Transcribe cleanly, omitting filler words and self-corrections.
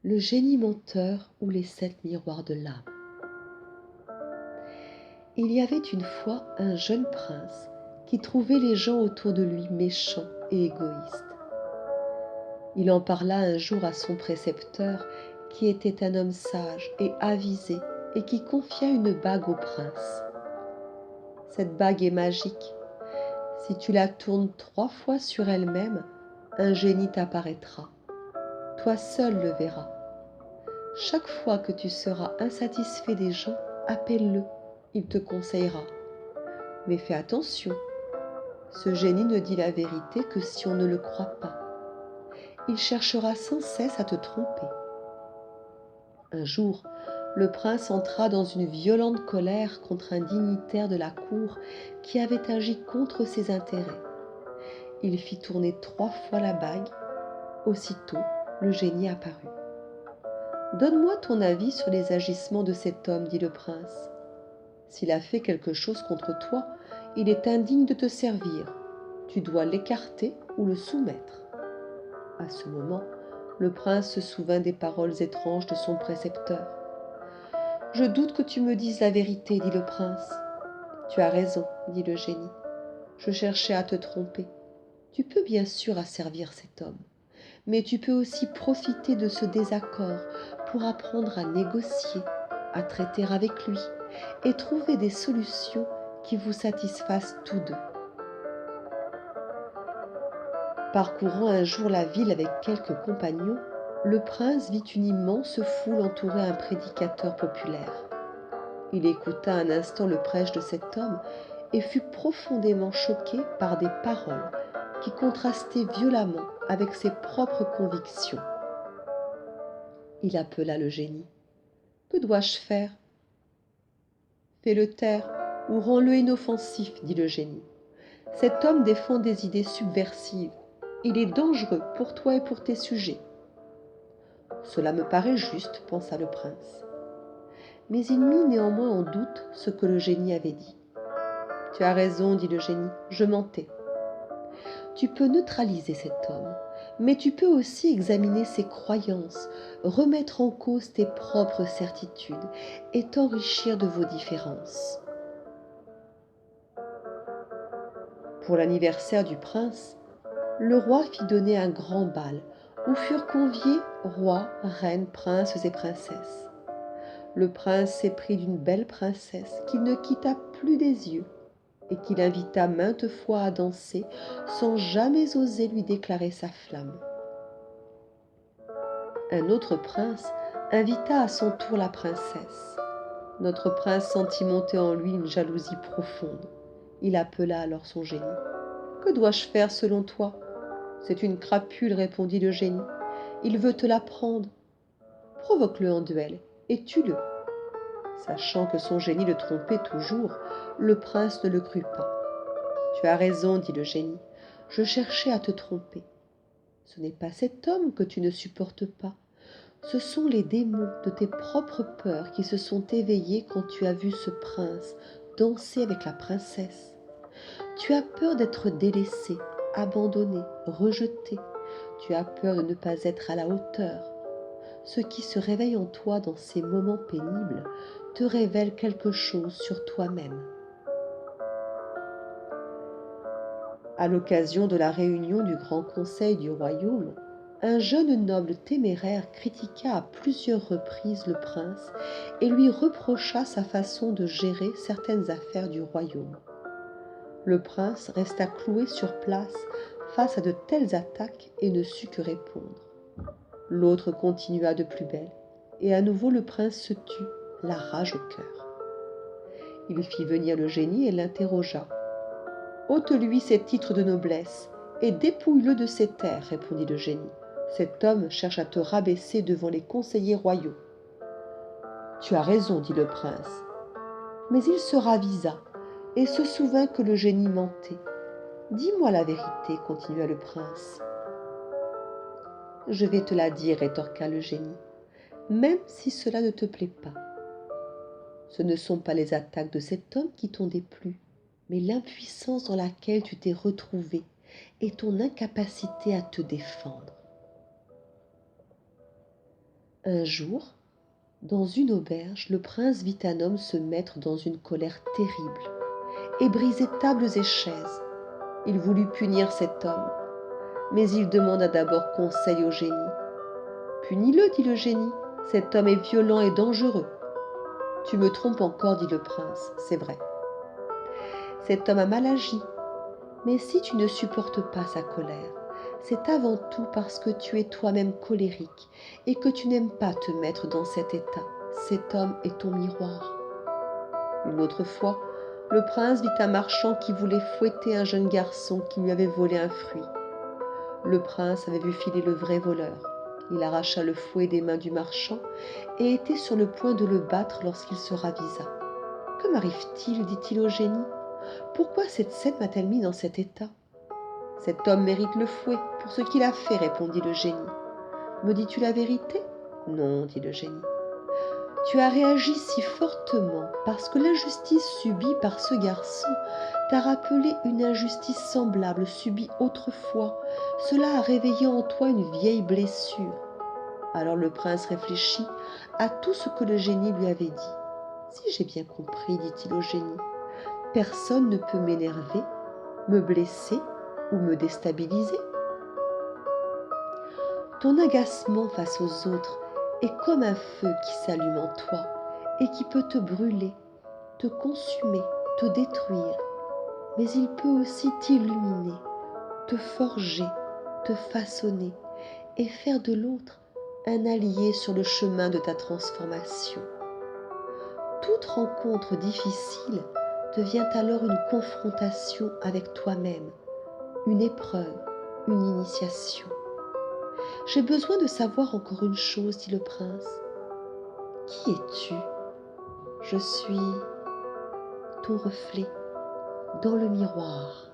le génie menteur ou les 7 miroirs de l'âme. Il y avait une fois un jeune prince qui trouvait les gens autour de lui méchants et égoïstes. Il en parla un jour à son précepteur, qui était un homme sage et avisé, et qui confia une bague au prince. Cette bague est magique. Si tu la tournes 3 fois sur elle-même, un génie t'apparaîtra. Toi seul le verras. Chaque fois que tu seras insatisfait des gens, appelle-le, il te conseillera. Mais fais attention, ce génie ne dit la vérité que si on ne le croit pas. Il cherchera sans cesse à te tromper. Un jour, le prince entra dans une violente colère contre un dignitaire de la cour qui avait agi contre ses intérêts. Il fit tourner 3 fois la bague. Aussitôt, le génie apparut. « Donne-moi ton avis sur les agissements de cet homme, dit le prince. S'il a fait quelque chose contre toi, il est indigne de te servir. Tu dois l'écarter ou le soumettre. » À ce moment, le prince se souvint des paroles étranges de son précepteur. « Je doute que tu me dises la vérité, dit le prince. »« Tu as raison, dit le génie. Je cherchais à te tromper. Tu peux bien sûr asservir cet homme, mais tu peux aussi profiter de ce désaccord pour apprendre à négocier, à traiter avec lui et trouver des solutions qui vous satisfassent tous deux. » Parcourant un jour la ville avec quelques compagnons, le prince vit une immense foule entourer un prédicateur populaire. Il écouta un instant le prêche de cet homme et fut profondément choqué par des paroles qui contrastaient violemment avec ses propres convictions. Il appela le génie. « Que dois-je faire ?»« Fais-le taire ou rends-le inoffensif, dit le génie. Cet homme défend des idées subversives. Il est dangereux pour toi et pour tes sujets. » Cela me paraît juste, pensa le prince. Mais il mit néanmoins en doute ce que le génie avait dit. « Tu as raison, dit le génie, je mentais. Tu peux neutraliser cet homme, mais tu peux aussi examiner ses croyances, remettre en cause tes propres certitudes et t'enrichir de vos différences. » Pour l'anniversaire du prince, le roi fit donner un grand bal où furent conviés rois, reines, princes et princesses. Le prince s'éprit d'une belle princesse qu'il ne quitta plus des yeux et qu'il invita maintes fois à danser sans jamais oser lui déclarer sa flamme. Un autre prince invita à son tour la princesse. Notre prince sentit monter en lui une jalousie profonde. Il appela alors son génie. « Que dois-je faire selon toi ?»« C'est une crapule, répondit le génie. Il veut te la prendre. Provoque-le en duel et tue-le. » Sachant que son génie le trompait toujours, le prince ne le crut pas. « Tu as raison, dit le génie, je cherchais à te tromper. Ce n'est pas cet homme que tu ne supportes pas. Ce sont les démons de tes propres peurs qui se sont éveillés quand tu as vu ce prince danser avec la princesse. Tu as peur d'être délaissé, abandonné, rejeté. Tu as peur de ne pas être à la hauteur. Ce qui se réveille en toi dans ces moments pénibles te révèle quelque chose sur toi-même. » À l'occasion de la réunion du Grand Conseil du royaume, un jeune noble téméraire critiqua à plusieurs reprises le prince et lui reprocha sa façon de gérer certaines affaires du royaume. Le prince resta cloué sur place face à de telles attaques et ne sut que répondre. L'autre continua de plus belle, et à nouveau le prince se tut, la rage au cœur. Il fit venir le génie et l'interrogea. « Ôte-lui ses titres de noblesse et dépouille-le de ses terres, répondit le génie. Cet homme cherche à te rabaisser devant les conseillers royaux. »« Tu as raison, dit le prince. » Mais il se ravisa et se souvint que le génie mentait. « Dis-moi la vérité, continua le prince. »« Je vais te la dire, rétorqua le génie, même si cela ne te plaît pas. Ce ne sont pas les attaques de cet homme qui t'ont déplu, mais l'impuissance dans laquelle tu t'es retrouvé et ton incapacité à te défendre. » Un jour, dans une auberge, le prince vit un homme se mettre dans une colère terrible et briser tables et chaises. Il voulut punir cet homme, mais il demanda d'abord conseil au génie. Punis-le, dit le génie, cet homme est violent et dangereux. Tu me trompes encore, dit le prince, c'est vrai. Cet homme a mal agi, mais si tu ne supportes pas sa colère, c'est avant tout parce que tu es toi-même colérique et que tu n'aimes pas te mettre dans cet état. Cet homme est ton miroir. Une autre fois, le prince vit un marchand qui voulait fouetter un jeune garçon qui lui avait volé un fruit. Le prince avait vu filer le vrai voleur. Il arracha le fouet des mains du marchand et était sur le point de le battre lorsqu'il se ravisa. « Que m'arrive-t-il » dit-il au génie. « Pourquoi cette scène m'a-t-elle mis dans cet état ?»« Cet homme mérite le fouet pour ce qu'il a fait, répondit le génie. Me dis-tu la vérité ? Non, dit le génie. Tu as réagi si fortement parce que l'injustice subie par ce garçon t'a rappelé une injustice semblable subie autrefois. Cela a réveillé en toi une vieille blessure. Alors le prince réfléchit à tout ce que le génie lui avait dit. Si j'ai bien compris, dit-il au génie, personne ne peut m'énerver, me blesser ou me déstabiliser. Ton agacement face aux autres est comme un feu qui s'allume en toi et qui peut te brûler, te consumer, te détruire. Mais il peut aussi t'illuminer, te forger, te façonner et faire de l'autre un allié sur le chemin de ta transformation. Toute rencontre difficile devient alors une confrontation avec toi-même, une épreuve, une initiation. J'ai besoin de savoir encore une chose, dit le prince. Qui es-tu ? Je suis ton reflet dans le miroir.